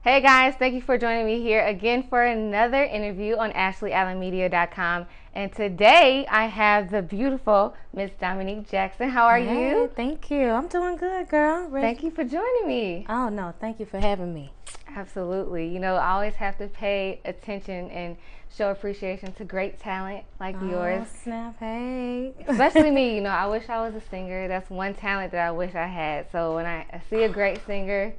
Hey guys, thank you for joining me here again for another interview on AshleyAllenMedia.com. And today I have the beautiful Miss Diamonique Jackson. How are you? Thank you. I'm doing good, girl. Thank you for joining me. Oh, no, thank you for having me. Absolutely. You know, I always have to pay attention and show appreciation to great talent like yours. Snap, hey. Especially me, you know, I wish I was a singer. That's one talent that I wish I had. So when I see a great singer,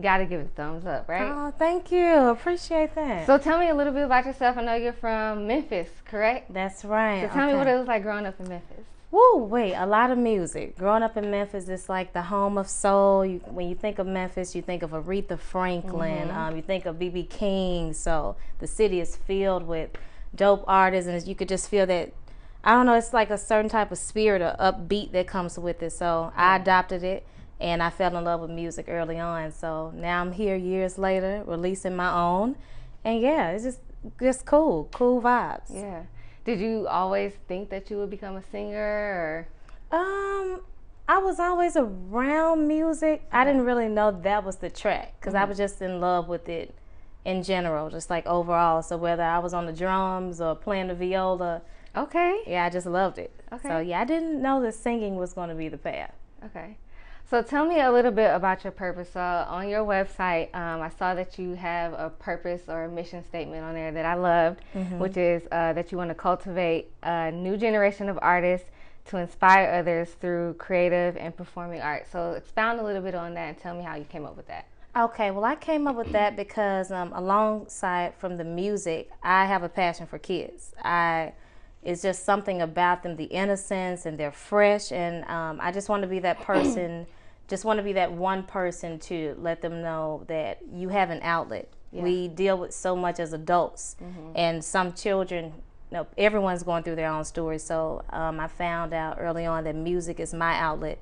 gotta give it a thumbs up, right? Oh, thank you. Appreciate that. So tell me a little bit about yourself. I know you're from Memphis, correct? That's right. So tell me what it was like growing up in Memphis. Woo, wait, a lot of music. Growing up in Memphis, it's like the home of soul. When you think of Memphis, you think of Aretha Franklin. You think of B.B. King. So the city is filled with dope artists, and you could just feel that, I don't know, it's like a certain type of spirit or upbeat that comes with it. So I adopted it. And I fell in love with music early on. So now I'm here years later, releasing my own. And yeah, it's just cool vibes. Yeah. Did you always think that you would become a singer or? I was always around music. I didn't really know that was the track because I was just in love with it in general, just like overall. So whether I was on the drums or playing the viola. Okay. Yeah, I just loved it. Okay. So yeah, I didn't know that singing was going to be the path. Okay. So tell me a little bit about your purpose. So on your website, I saw that you have a purpose or a mission statement on there that I loved, which is that you want to cultivate a new generation of artists to inspire others through creative and performing arts. So expound a little bit on that and tell me how you came up with that. Okay, well, I came up with that because alongside from the music, I have a passion for kids. It's just something about them, the innocence, and they're fresh, and I just want to be that person. Just want to be that one person to let them know that you have an outlet. Yeah. We deal with so much as adults, and some children, everyone's going through their own story. So I found out early on that music is my outlet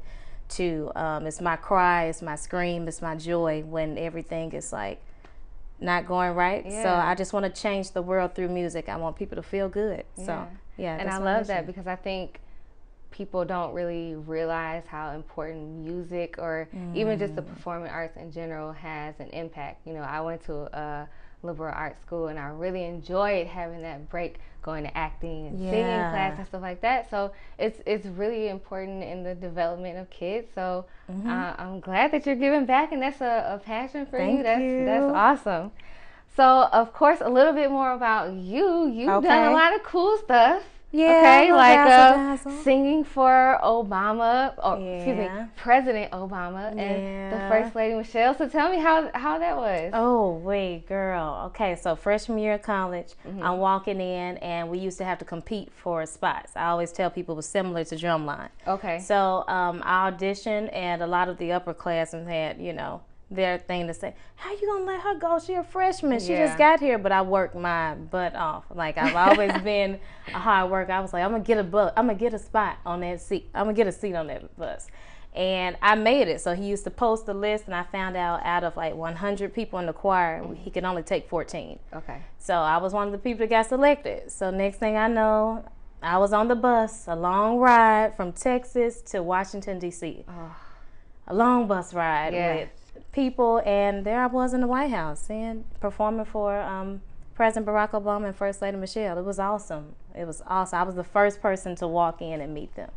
to, it's my cry, it's my scream, it's my joy when everything is like not going right. Yeah. So I just want to change the world through music. I want people to feel good. Yeah. So yeah, and I love that because I think people don't really realize how important music or even just the performing arts in general has an impact. You know, I went to a liberal arts school and I really enjoyed having that break, going to acting and singing class and stuff like that. So it's really important in the development of kids. So I'm glad that you're giving back, and that's a passion for you. That's awesome. So of course, a little bit more about you. You've done a lot of cool stuff. Yeah, okay, like singing for Obama, excuse me, President Obama and the First Lady Michelle. So tell me how that was. Oh, wait, girl. Okay, so freshman year of college, I'm walking in, and we used to have to compete for spots. I always tell people it was similar to Drumline. Okay. So I auditioned, and a lot of the upperclassmen had, their thing to say, how you gonna let her go? She a freshman. She just got here. But I worked my butt off. Like, I've always been a hard worker. I was like, I'm gonna get a spot on that seat. I'm gonna get a seat on that bus. And I made it. So he used to post the list, and I found out of like 100 people in the choir, he could only take 14. Okay. So I was one of the people that got selected. So next thing I know, I was on the bus, a long ride from Texas to Washington, D.C. A long bus ride with people, and there I was in the White House and performing for President Barack Obama and First Lady Michelle. It was awesome. I was the first person to walk in and meet them.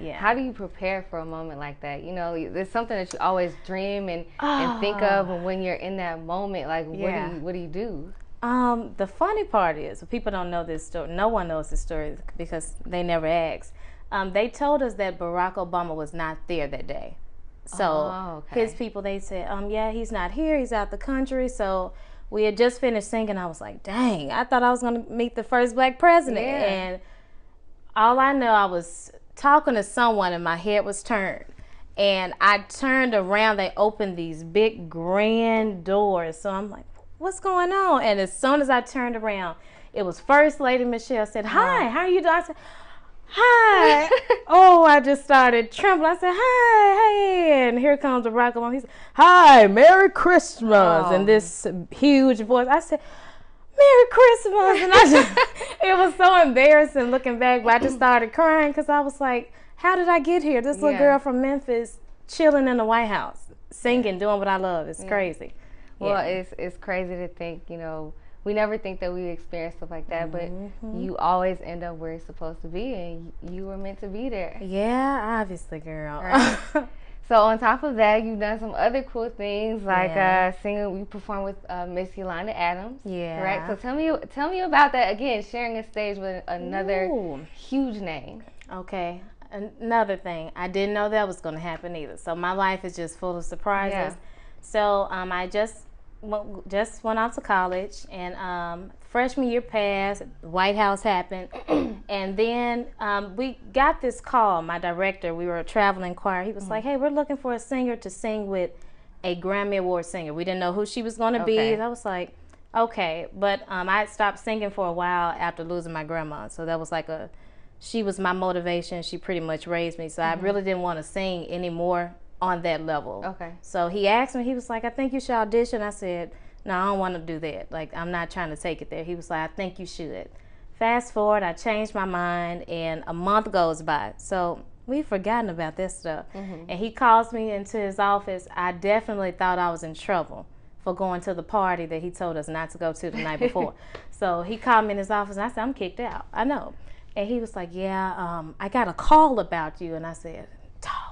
Yeah. How do you prepare for a moment like that? You know, there's something that you always dream and think of, and when you're in that moment, like what do you do? The funny part is, people don't know this story. No one knows this story because they never asked. They told us that Barack Obama was not there that day. So his people, they said, he's not here. He's out the country. So we had just finished singing. I was like, dang, I thought I was going to meet the first black president. Yeah. And all I know, I was talking to someone and my head was turned. And I turned around. They opened these big grand doors. So I'm like, what's going on? And as soon as I turned around, it was First Lady Michelle. Said, hi, how are you doing? I said, hi. I just started trembling. I said, hi, hey. And here comes Barack Obama. He said, hi, Merry Christmas. And this huge voice. I said, Merry Christmas. And it was so embarrassing looking back, but I just started crying because I was like, how did I get here? This little girl from Memphis chilling in the White House, singing, doing what I love. It's crazy. Well, it's crazy to think, we never think that we experience stuff like that, but you always end up where you're supposed to be, and you were meant to be there. Yeah, obviously, girl. Right? So on top of that, you've done some other cool things like singing. You performed with Miss Yolanda Adams. Yeah. Right. So tell me about that again. Sharing a stage with another huge name. Okay. Another thing, I didn't know that was going to happen either. So my life is just full of surprises. Yeah. So I just went off to college, and freshman year passed, the White House happened, and then we got this call. My director, we were a traveling choir. He was like, "Hey, we're looking for a singer to sing with a Grammy Award singer." We didn't know who she was going to be. I was like, okay, but I stopped singing for a while after losing my grandma. So that was like she was my motivation. She pretty much raised me. So I really didn't want to sing anymore on that level. Okay. So he asked me, he was like, "I think you should audition." I said, "No, I don't want to do that. Like, I'm not trying to take it there." He was like, "I think you should." Fast forward, I changed my mind, and a month goes by. So we've forgotten about this stuff. And he calls me into his office. I definitely thought I was in trouble for going to the party that he told us not to go to the night before. So he called me in his office, and I said, "I'm kicked out. I know." And he was like, "Yeah, I got a call about you." And I said,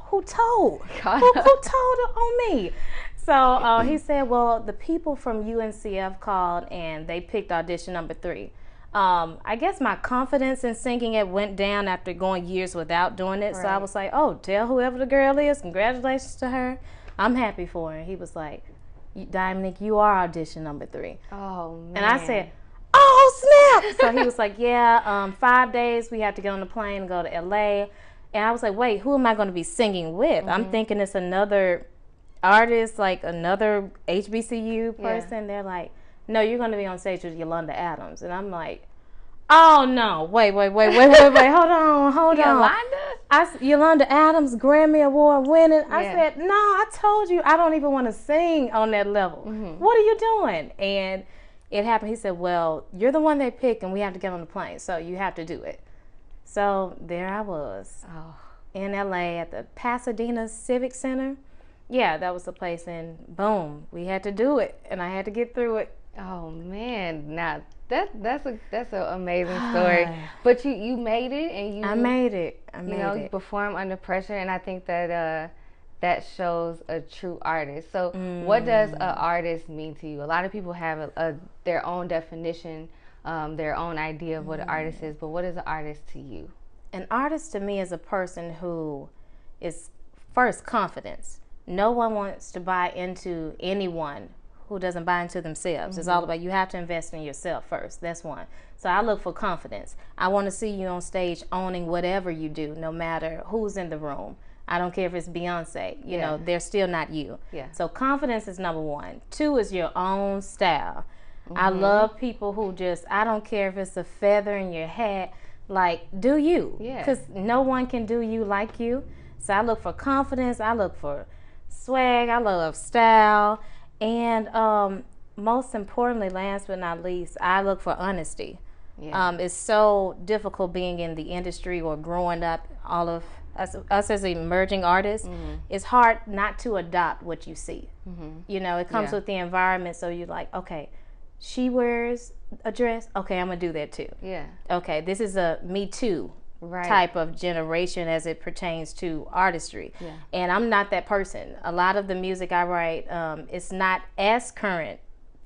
"Who told? Who told on me?" So he said, "Well, the people from UNCF called, and they picked audition number 3. I guess my confidence in singing it went down after going years without doing it. Right. So I was like, "Oh, tell whoever the girl is, congratulations to her. I'm happy for her." And he was like, "Diamonique, you are audition number 3. Oh, man. And I said, "Oh, snap." So he was like, "Yeah, 5 days we have to get on the plane and go to LA." And I was like, "Wait, who am I going to be singing with?" I'm thinking it's another artist, like another HBCU person. They're like, "No, you're going to be on stage with Yolanda Adams." And I'm like, "Oh, no, wait, hold on. Yolanda Adams, Grammy Award winning." I said, "No, I told you I don't even want to sing on that level. What are you doing?" And it happened. He said, "Well, you're the one they picked, and we have to get on the plane, so you have to do it." So there I was in LA at the Pasadena Civic Center. Yeah, that was the place, and boom, we had to do it, and I had to get through it. Oh man, now that's an amazing story. But you made it, and I made it. You perform under pressure, and I think that that shows a true artist. So what does an artist mean to you? A lot of people have their own definition, their own idea of what an artist is, but what is an artist to you? An artist to me is a person who is first confidence. No one wants to buy into anyone who doesn't buy into themselves. It's all about, you have to invest in yourself first. That's one. So I look for confidence. I want to see you on stage owning whatever you do, no matter who's in the room. I don't care if it's Beyonce, you know, they're still not you. Yeah. So confidence is number 1. 2 is your own style. I love people who just, I don't care if it's a feather in your hat, like, do you. Because no one can do you like you. So I look for confidence. I look for swag. I love style. And most importantly, last but not least, I look for honesty. It's so difficult being in the industry or growing up, all of us as emerging artists. It's hard not to adopt what you see. You know, it comes with the environment. So you're like, okay, she wears a dress. Okay, I'm going to do that too. Okay, this is a Me Too type of generation as it pertains to artistry. And I'm not that person. A lot of the music I write, it's not as current.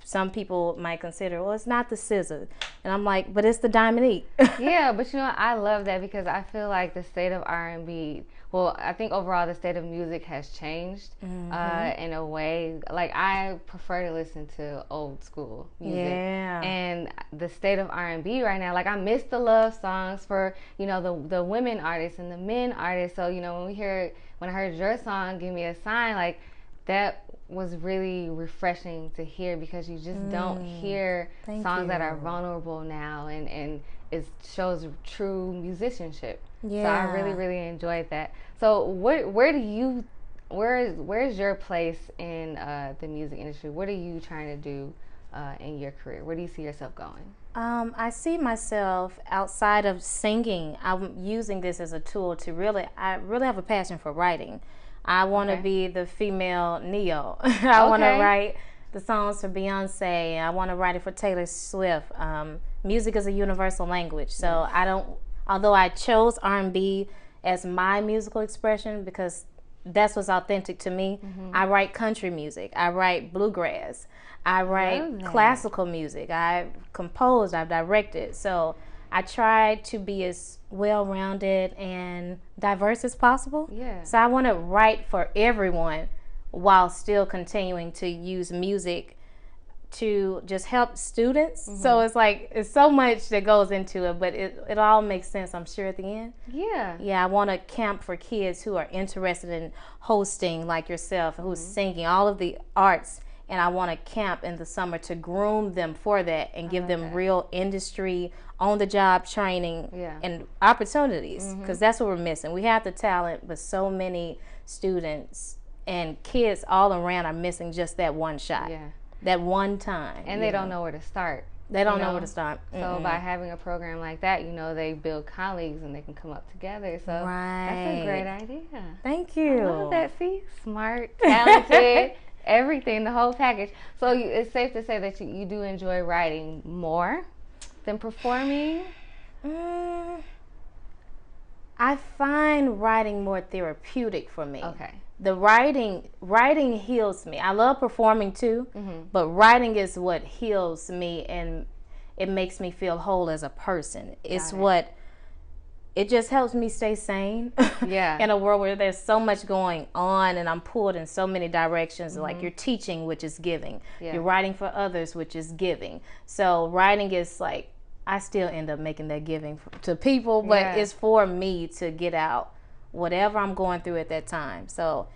Some people might consider, well, it's not the SZA. And I'm like, but it's the Diamonique. Yeah, but you know, I love that because I feel like the state of R&B, well, I think overall the state of music has changed in a way. Like, I prefer to listen to old school music. And the state of R&B right now, like, I miss the love songs for, you know, the women artists and the men artists. So, you know, when I heard your song, Give Me a Sign, like, that was really refreshing to hear because you just don't hear songs that are vulnerable now, and it shows true musicianship. So I really, really enjoyed that. So where's your place in the music industry? What are you trying to do in your career? Where do you see yourself going? I see myself outside of singing. I'm using this as a tool to I really have a passion for writing. I want to be the female Neo. I want to write the songs for Beyonce. I want to write it for Taylor Swift. Music is a universal language, so I don't. Although I chose R&B as my musical expression because that's what's authentic to me. I write country music. I write bluegrass. I write classical music. I've composed. I've directed. So I try to be as well-rounded and diverse as possible. Yeah. So I want to write for everyone while still continuing to use music to just help students. So it's like, it's so much that goes into it, but it all makes sense, I'm sure, at the end. Yeah. Yeah, I want a camp for kids who are interested in hosting, like yourself, who's singing, all of the arts. And I want a camp in the summer to groom them for that and give them real industry, on-the-job training and opportunities, because that's what we're missing. We have the talent, but so many students and kids all around are missing just that one shot. Yeah. That one time. And they don't know where to start. They don't know where to start. So by having a program like that, they build colleagues and they can come up together. So that's a great idea. Thank you. I love that. See? Smart, talented, everything, the whole package. So it's safe to say that you do enjoy writing more than performing? I find writing more therapeutic for me. Okay. The writing heals me. I love performing too, but writing is what heals me and it makes me feel whole as a person. It just helps me stay sane. Yeah. In a world where there's so much going on and I'm pulled in so many directions, like you're teaching, which is giving. You're writing for others, which is giving. So writing is like, I still end up making that giving to people, but it's for me to get out whatever I'm going through at that time. So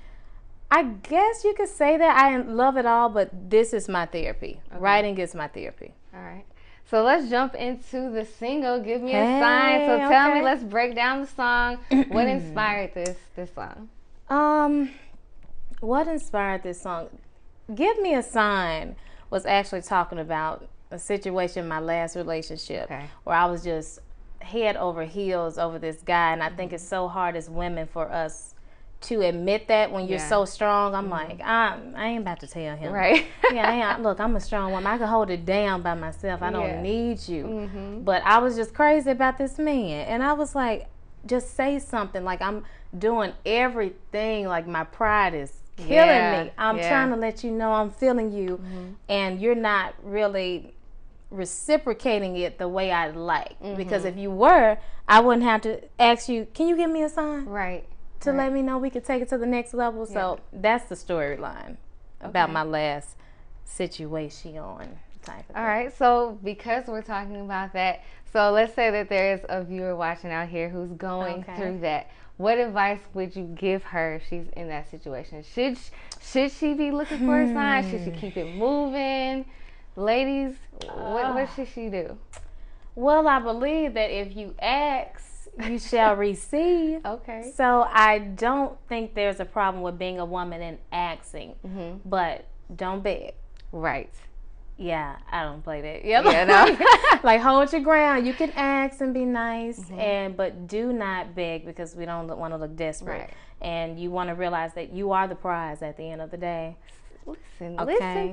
I guess you could say that I love it all, but this is my therapy. Okay. Writing is my therapy. All right. So let's jump into the single, Give Me a Sign. So tell me, let's break down the song. What inspired this song? What inspired this song? Give Me a Sign was actually talking about a situation in my last relationship where I was just head over heels over this guy, and I think it's so hard as women for us to admit that when you're so strong. I'm like, I ain't about to tell him. Right. Look, I'm a strong woman. I can hold it down by myself. I don't need you. But I was just crazy about this man, and I was like, just say something. Like, I'm doing everything. Like, my pride is killing me. I'm trying to let you know I'm feeling you, and you're not really reciprocating it the way I'd like. Because if you were, I wouldn't have to ask you, can you give me a sign? Right. To let me know we could take it to the next level. So that's the storyline about my last situation type of thing. All right. So because we're talking about that, so let's say that there's a viewer watching out here who's going through that. What advice would you give her if she's in that situation? Should she be looking for a sign? Should she keep it moving? Ladies, what should she do? Well, I believe that if you ask, you shall receive. Okay. So I don't think there's a problem with being a woman and asking, but don't beg. Right. Yeah, I don't play that. No. Like, hold your ground. You can ask and be nice, but do not beg, because we don't want to look desperate. Right. And you want to realize that you are the prize at the end of the day. Listen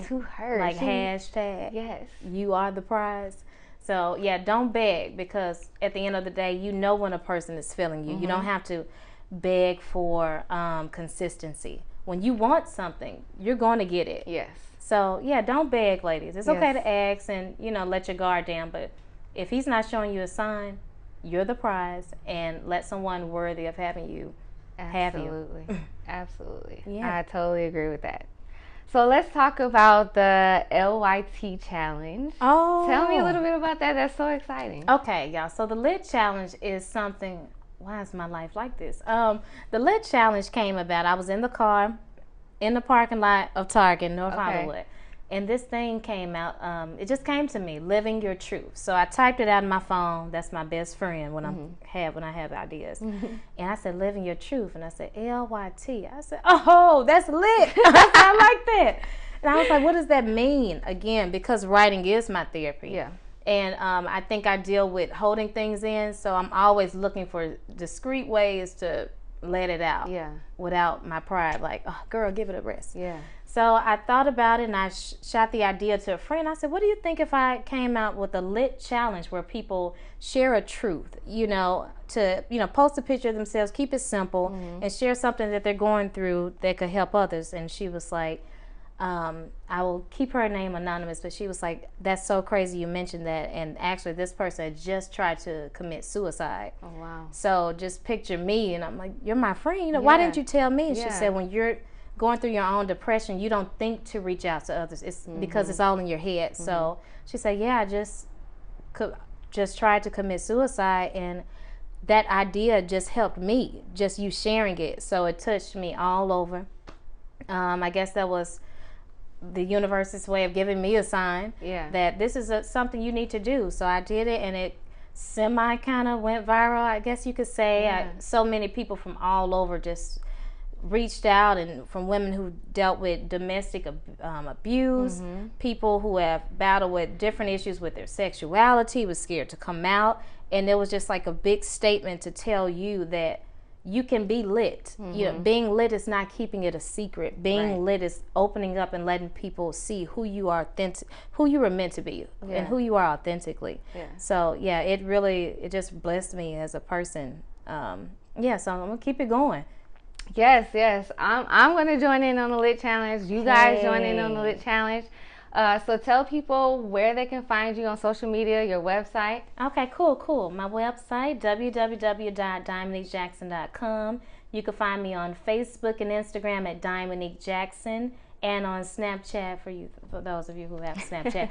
to her. Like, hashtag. Yes. You are the prize. So, yeah, don't beg, because at the end of the day, you know when a person is feeling you. You don't have to beg for consistency. When you want something, you're going to get it. Yes. So, yeah, don't beg, ladies. It's okay to ask and, let your guard down. But if he's not showing you a sign, you're the prize, and let someone worthy of having you have you. Absolutely. Absolutely. Yeah. I totally agree with that. So let's talk about the LYT challenge. Oh. Tell me a little bit about that. That's so exciting. Okay, y'all. So the Lit Challenge is something, why is my life like this? The Lit Challenge came about, I was in the car in the parking lot of Target, North Hollywood. And this thing came out, it just came to me, living your truth. So I typed it out on my phone. That's my best friend when I have ideas. And I said, living your truth. And I said, LYT. I said, oh, that's lit. I like that. And I was like, what does that mean? Again, because writing is my therapy. Yeah. And I think I deal with holding things in. So I'm always looking for discreet ways to let it out. Yeah. Without my pride, like, oh, girl, give it a rest. Yeah. So I thought about it, and I shot the idea to a friend. I said, what do you think if I came out with a lit challenge where people share a truth, post a picture of themselves, keep it simple, and share something that they're going through that could help others. And she was like, I will keep her name anonymous, but she was like, that's so crazy you mentioned that. And actually, this person had just tried to commit suicide. Oh, wow. So just picture me, and I'm like, you're my friend. Why didn't you tell me? And she said, when you're going through your own depression, you don't think to reach out to others. It's because it's all in your head. So she said, I just tried to commit suicide, and that idea just helped me, just you sharing it. So it touched me all over. I guess that was the universe's way of giving me a sign that this is something you need to do. So I did it, and it semi kind of went viral, I guess you could say. So many people from all over just reached out, and from women who dealt with domestic abuse, people who have battled with different issues with their sexuality, was scared to come out, and there was just like a big statement to tell you that you can be lit. Being lit is not keeping it a secret. Being lit is opening up and letting people see who you are who you were meant to be, and who you are authentically. So it just blessed me as a person. So I'm gonna keep it going. Yes. I'm going to join in on the Lit Challenge. You guys join in on the Lit Challenge. So tell people where they can find you on social media, your website. Okay, cool. My website, www.diamoniquejackson.com. You can find me on Facebook and Instagram at Diamonique Jackson, and on Snapchat for those of you who have Snapchat,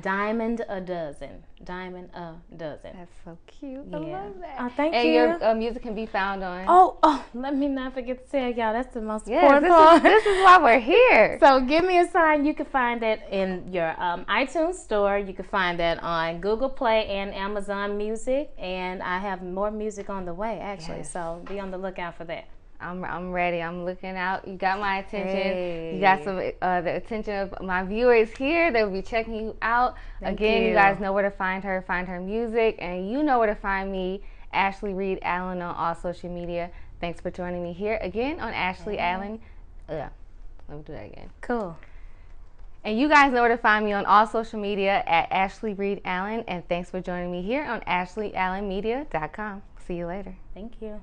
Diamond a Dozen. That's so cute. I love that. Thank you. And your music can be found on. Oh, let me not forget to tell y'all, that's the most important part. This is why we're here. So give me a sign. You can find that in your iTunes store. You can find that on Google Play and Amazon Music. And I have more music on the way, actually. So be on the lookout for that. I'm ready. I'm looking out. You got my attention. You got some the attention of my viewers here. They'll be checking you out. Again, you guys know where to find her. Find her music, and you know where to find me, Ashley Reed Allen, on all social media. Thanks for joining me here again on Ashley Allen. Let me do that again. Cool. And you guys know where to find me on all social media at Ashley Reed Allen. And thanks for joining me here on AshleyAllenMedia.com. See you later. Thank you.